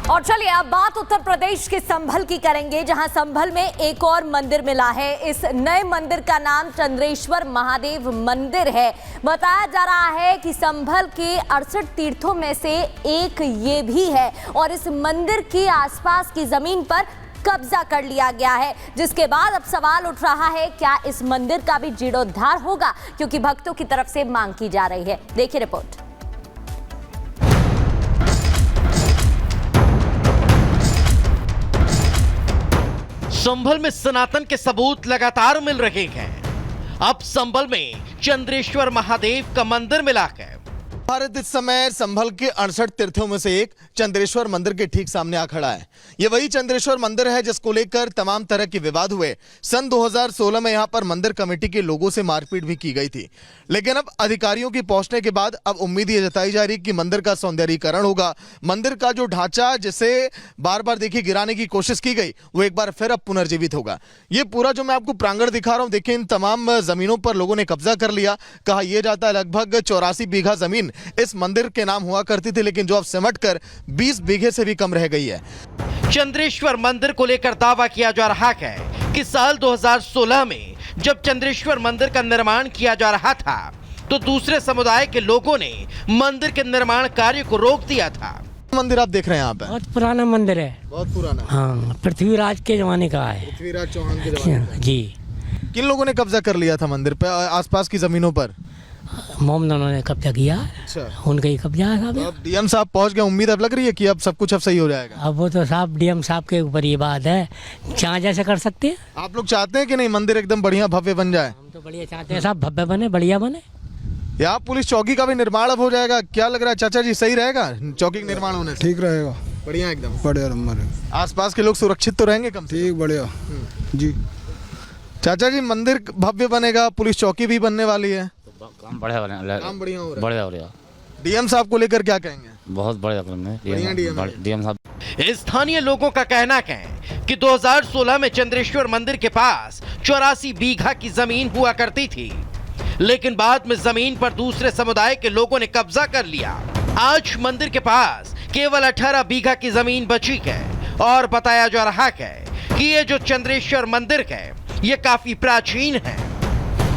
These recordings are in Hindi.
और चलिए अब बात उत्तर प्रदेश के संभल की करेंगे, जहां संभल में एक और मंदिर मिला है। इस नए मंदिर का नाम चंद्रेश्वर महादेव मंदिर है। बताया जा रहा है कि संभल के 68 तीर्थों में से एक ये भी है और इस मंदिर के आसपास की जमीन पर कब्जा कर लिया गया है, जिसके बाद अब सवाल उठ रहा है क्या इस मंदिर का भी जीर्णोद्धार होगा, क्योंकि भक्तों की तरफ से मांग की जा रही है। देखिए रिपोर्ट। संभल में सनातन के सबूत लगातार मिल रहे हैं। अब संभल में चंद्रेश्वर महादेव का मंदिर मिला है। भारत इस समय संभल के 68 तीर्थों में से एक चंद्रेश्वर मंदिर के ठीक सामने आ खड़ा है। ये वही चंद्रेश्वर मंदिर है जिसको लेकर तमाम तरह के विवाद हुए। सन 2016 में यहाँ पर मंदिर कमेटी के लोगों से मारपीट भी की गई थी, लेकिन अब अधिकारियों की पहुंचने के बाद अब उम्मीद ये जताई जा रही कि मंदिर का सौंदर्यीकरण होगा। मंदिर का जो ढांचा जिसे बार बार देखिए गिराने की कोशिश की गई, वो एक बार फिर अब पुनर्जीवित होगा। ये पूरा जो मैं आपको प्रांगण दिखा रहा हूँ, देखिए इन तमाम जमीनों पर लोगों ने कब्जा कर लिया। कहा यह जाता है लगभग 84 बीघा जमीन इस मंदिर के नाम हुआ करती थी, लेकिन जो अब सिमट कर 20 बीघे से भी कम रह गई है। चंद्रेश्वर मंदिर को लेकर दावा किया जा रहा है कि साल 2016 में जब चंद्रेश्वर मंदिर का निर्माण किया जा रहा था तो दूसरे समुदाय के लोगों ने मंदिर के निर्माण कार्य को रोक दिया था। मंदिर आप देख रहे हैं यहाँ पे बहुत पुराना मंदिर है। बहुत पुराना। हाँ, पृथ्वीराज के जमाने का है। पृथ्वीराज चौहान के जमाने का। जी। किन लोगों ने कब्जा कर लिया था मंदिर पे, आसपास की जमीनों पर? मोमदनों ने कब्जा किया। अच्छा। उनका ही कब्जा है। अब डीएम साहब पहुंच गए, उम्मीद अब लग रही है कि अब सब कुछ अब सही हो जाएगा। अब वो तो साहब डीएम साहब के ऊपर ये बात है, जहाँ जैसे कर सकते हैं। आप लोग चाहते हैं कि नहीं मंदिर एकदम बढ़िया भव्य बन जाए? हम तो बढ़िया चाहते हैं साहब, भव्य बने, बढ़िया बने। यहाँ पुलिस चौकी का भी निर्माण अब हो जाएगा, क्या लग रहा है चाचा जी? सही रहेगा चौकी का निर्माण होने से? ठीक रहेगा, बढ़िया एकदम बढ़िया नंबर है। आसपास के लोग सुरक्षित तो रहेंगे कम से? ठीक, बढ़िया जी। चाचा जी मंदिर भव्य बनेगा, पुलिस चौकी भी बनने वाली है, काम बढ़िया हो रहा है। काम बढ़िया हो रहा है। बढ़िया डीएम साहब को लेकर क्या कहेंगे? बहुत बढ़िया डीएम साहब। स्थानीय लोगों का कहना है कि 2016 में चंद्रेश्वर मंदिर के पास 84 बीघा की जमीन हुआ करती थी, लेकिन बाद में जमीन पर दूसरे समुदाय के लोगों ने कब्जा कर लिया। आज मंदिर के पास केवल 18 बीघा की जमीन बची है और बताया जा रहा है कि ये जो चंद्रेश्वर मंदिर है ये काफी प्राचीन है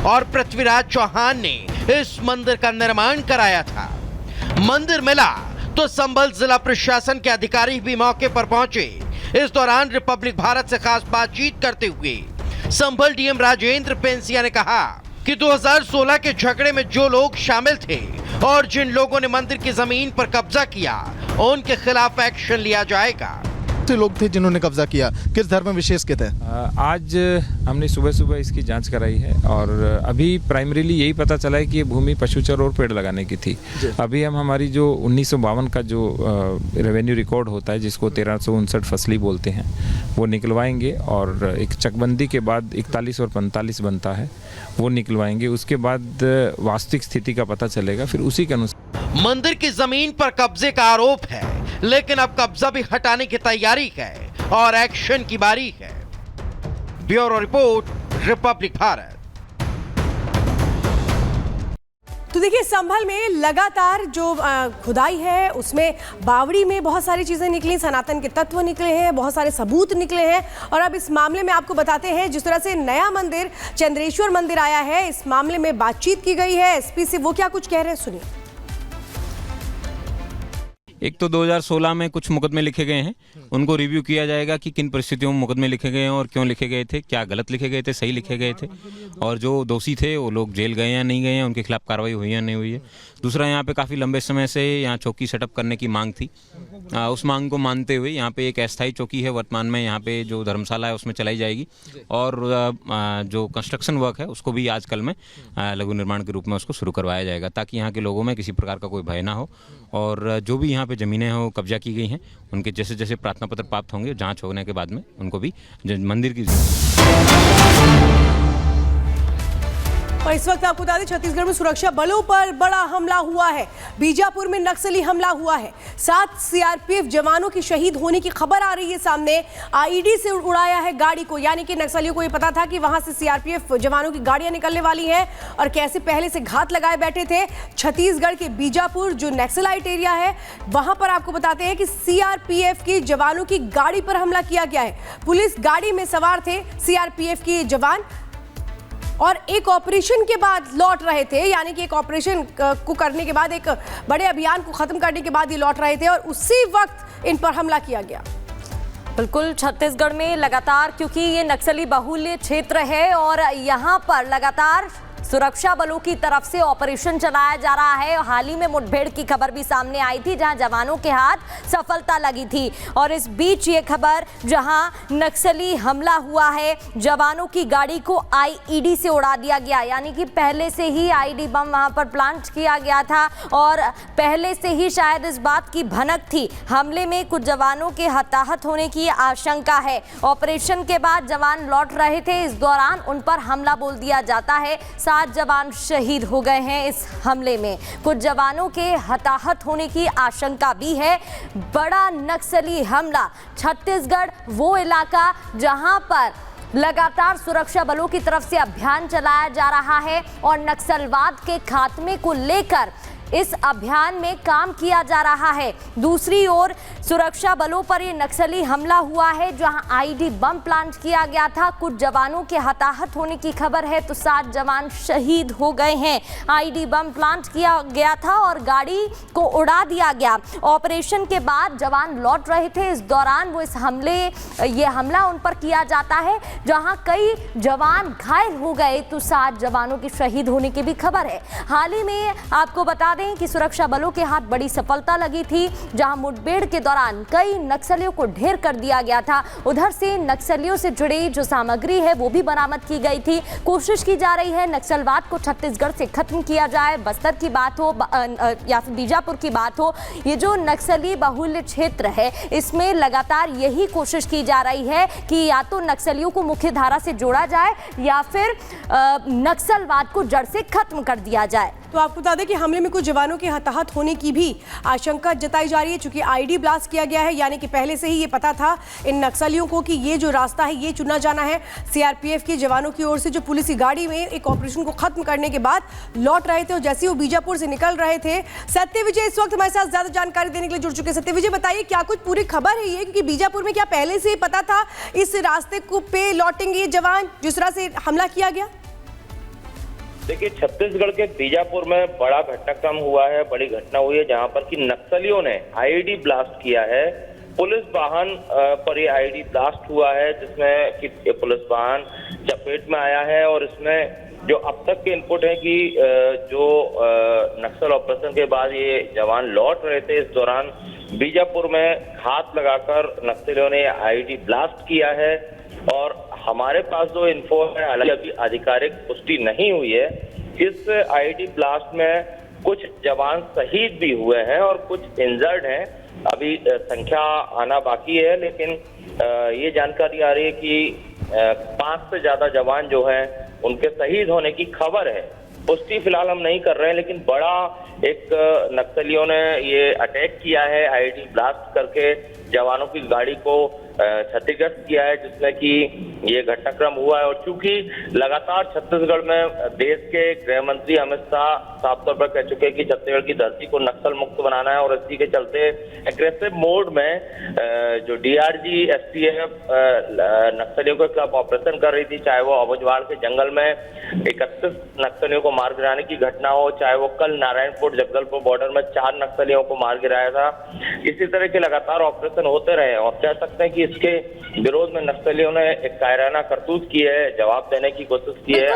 और पृथ्वीराज चौहान ने इस मंदिर का निर्माण कराया था। मंदिर मिला तो संभल जिला प्रशासन के अधिकारी भी मौके पर पहुंचे। इस दौरान रिपब्लिक भारत से खास बातचीत करते हुए संभल डीएम राजेंद्र पेंसिया ने कहा कि 2016 के झगड़े में जो लोग शामिल थे और जिन लोगों ने मंदिर की जमीन पर कब्जा किया उनके खिलाफ एक्शन लिया जाएगा। लोग थे जिन्होंने कब्जा किया, किस धर्म विशेष के थे? आज हमने सुबह सुबह इसकी जांच कराई है और अभी प्राइमरीली यही पता चला है कि ये भूमि पशुचर और पेड़ लगाने की थी। अभी हम हमारी जो 1952 का जो रेवेन्यू रिकॉर्ड होता है, जिसको 1359 फसली बोलते हैं, वो निकलवाएंगे और एक चकबंदी के बाद 41 और 45 बनता है, वो निकलवाएंगे। उसके बाद वास्तविक स्थिति का पता चलेगा, फिर उसी के अनुसार। मंदिर की जमीन पर कब्जे का आरोप है, लेकिन अब कब्जा भी हटाने की तैयारी है और एक्शन की बारी है। Bureau report, Republic Bharat. तो देखिए संभल में लगातार जो खुदाई है उसमें बावड़ी में बहुत सारी चीज़ें निकली, सनातन के तत्व निकले हैं, बहुत सारे सबूत निकले हैं और अब इस मामले में आपको बताते हैं जिस तरह से नया मंदिर चंद्रेश्वर मंदिर आया है, इस मामले में बातचीत की गई है एसपी से। वो क्या कुछ कह रहे हैं सुनिए। एक तो 2016 में कुछ मुकदमे लिखे गए हैं, उनको रिव्यू किया जाएगा कि किन परिस्थितियों में मुकदमे लिखे गए हैं और क्यों लिखे गए थे, क्या गलत लिखे गए थे, सही लिखे गए थे, और जो दोषी थे वो लोग जेल गए या नहीं गए हैं, उनके खिलाफ कार्रवाई हुई या नहीं हुई है। दूसरा, यहाँ पे काफ़ी लंबे समय से यहाँ चौकी सेटअप करने की मांग थी। उस मांग को मानते हुए यहाँ पे एक अस्थायी चौकी है वर्तमान में, यहाँ पे जो धर्मशाला है उसमें चलाई जाएगी और जो कंस्ट्रक्शन वर्क है उसको भी आज कल में लघु निर्माण के रूप में उसको शुरू करवाया जाएगा, ताकि यहाँ के लोगों में किसी प्रकार का कोई भय ना हो और जो भी यहाँ पे ज़मीनें हैं वो कब्जा की गई हैं, उनके जैसे जैसे प्रार्थना पत्र प्राप्त होंगे, जांच होने के बाद में उनको भी मंदिर की। और इस वक्त आपको बता दें छत्तीसगढ़ में सुरक्षा बलों पर बड़ा हमला हुआ है। बीजापुर में नक्सली हमला हुआ है। 7 सीआरपीएफ जवानों की शहीद होने की खबर आ रही है सामने। आईडी से उड़ाया है गाड़ी को, यानी कि नक्सलियों को ये पता था कि वहां से सीआरपीएफ जवानों की गाड़ियां निकलने वाली हैं और कैसे पहले से घात लगाए बैठे थे। छत्तीसगढ़ के बीजापुर जो नक्सलाइट एरिया है वहां पर आपको बताते हैं कि सीआरपीएफ के जवानों की गाड़ी पर हमला किया गया है। पुलिस गाड़ी में सवार थे सीआरपीएफ के जवान और एक ऑपरेशन के बाद लौट रहे थे, यानी कि एक ऑपरेशन को करने के बाद, एक बड़े अभियान को खत्म करने के बाद ये लौट रहे थे और उसी वक्त इन पर हमला किया गया। बिल्कुल, छत्तीसगढ़ में लगातार, क्योंकि ये नक्सली बहुल्य क्षेत्र है और यहाँ पर लगातार सुरक्षा बलों की तरफ से ऑपरेशन चलाया जा रहा है। हाल ही में मुठभेड़ की खबर भी सामने आई थी जहां जवानों के हाथ सफलता लगी थी और इस बीच ये खबर जहां नक्सली हमला हुआ है, जवानों की गाड़ी को आईईडी से उड़ा दिया गया, यानी कि पहले से ही आईडी बम वहां पर प्लांट किया गया था और पहले से ही शायद इस बात की भनक थी। हमले में कुछ जवानों के हताहत होने की आशंका है। ऑपरेशन के बाद जवान लौट रहे थे, इस दौरान उन पर हमला बोल दिया जाता है। 7 जवान शहीद हो गए हैं इस हमले में। कुछ जवानों के हताहत होने की आशंका भी है। बड़ा नक्सली हमला, छत्तीसगढ़ वो इलाका जहां पर लगातार सुरक्षा बलों की तरफ से अभियान चलाया जा रहा है और नक्सलवाद के खात्मे को लेकर इस अभियान में काम किया जा रहा है। दूसरी ओर सुरक्षा बलों पर ये नक्सली हमला हुआ है जहां आईडी बम प्लांट किया गया था। कुछ जवानों के हताहत होने की खबर है तो 7 जवान शहीद हो गए हैं। आईडी बम प्लांट किया गया था और गाड़ी को उड़ा दिया गया। ऑपरेशन के बाद जवान लौट रहे थे, इस दौरान वो ये हमला उन पर किया जाता है जहां कई जवान घायल हो गए तो 7 जवानों के शहीद होने की भी खबर है। हाल ही में आपको बता कि सुरक्षा बलों के हाथ बड़ी सफलता लगी थी जहां मुठभेड़ के दौरान कई नक्सलियों को ढेर कर दिया गया था। उधर से नक्सलियों से जुड़ी जो सामग्री है वो भी बरामद की गई थी। कोशिश की जा रही है नक्सलवाद को छत्तीसगढ़ से खत्म किया जाए। बस्तर की बात हो या फिर बीजापुर की बात हो, ये जो नक्सली बहुल्य क्षेत्र है इसमें लगातार यही कोशिश की जा रही है कि या तो नक्सलियों को मुख्य धारा से जोड़ा जाए या फिर नक्सलवाद को जड़ से खत्म कर दिया जाए। तो आपको बता दें कि हमले में कुछ जवानों के हताहत होने की भी आशंका जताई जा रही है, चूंकि आईडी ब्लास्ट किया गया है, यानी कि पहले से ही ये पता था इन नक्सलियों को कि ये जो रास्ता है ये चुना जाना है। सीआरपीएफ के जवानों की ओर से जो पुलिस की गाड़ी में एक ऑपरेशन को खत्म करने के बाद लौट रहे थे और जैसे वो बीजापुर से निकल रहे थे। सत्य विजय इस वक्त हमारे साथ ज्यादा जानकारी देने के लिए जुड़ चुके हैं। सत्य विजय, बताइए क्या कुछ पूरी खबर है ये, क्योंकि बीजापुर में क्या पहले से ही पता था इस रास्ते को पे लौटेंगे ये जवान जिस तरह से हमला किया गया? देखिए, छत्तीसगढ़ के बीजापुर में बड़ा घटनाक्रम हुआ है, बड़ी घटना हुई है जहां पर कि नक्सलियों ने आईडी ब्लास्ट किया है। पुलिस वाहन पर ये आईडी ब्लास्ट हुआ है जिसमें कि पुलिस वाहन चपेट में आया है और इसमें जो अब तक के इनपुट है कि जो नक्सल ऑपरेशन के बाद ये जवान लौट रहे थे, इस दौरान बीजापुर में घात लगाकर नक्सलियों ने आईडी ब्लास्ट किया है। और हमारे पास जो इन्फो है, हालांकि अभी आधिकारिक पुष्टि नहीं हुई है, इस आईडी ब्लास्ट में कुछ जवान शहीद भी हुए हैं और कुछ इंजर्ड हैं। अभी संख्या आना बाकी है, लेकिन ये जानकारी आ रही है कि 5 से ज्यादा जवान जो हैं उनके शहीद होने की खबर है। पुष्टि फिलहाल हम नहीं कर रहे हैं, लेकिन बड़ा एक नक्सलियों ने ये अटैक किया है, आईडी ब्लास्ट करके जवानों की गाड़ी को क्षतिग्रस्त किया है, जिसमें कि ये घटनाक्रम हुआ है। और चूंकि लगातार छत्तीसगढ़ में देश के गृह मंत्री अमित शाह साफ तौर पर कह चुके हैं कि छत्तीसगढ़ की धरती को नक्सल मुक्त बनाना है और इसी के चलते एग्रेसिव मोड में जो डीआरजी एसटीएफ नक्सलियों के खिलाफ ऑपरेशन कर रही थी, चाहे वो अबुझवाड़ के जंगल में 31 नक्सलियों को मार गिराने की घटना हो, चाहे वो कल नारायणपुर जगदलपुर बॉर्डर में 4 नक्सलियों को मार गिराया था। इसी तरह के लगातार ऑपरेशन होते रहे और कह सकते हैं कि इसके विरोध में नक्सलियों ने एक कायराना करतूत की है, जवाब देने की कोशिश की है।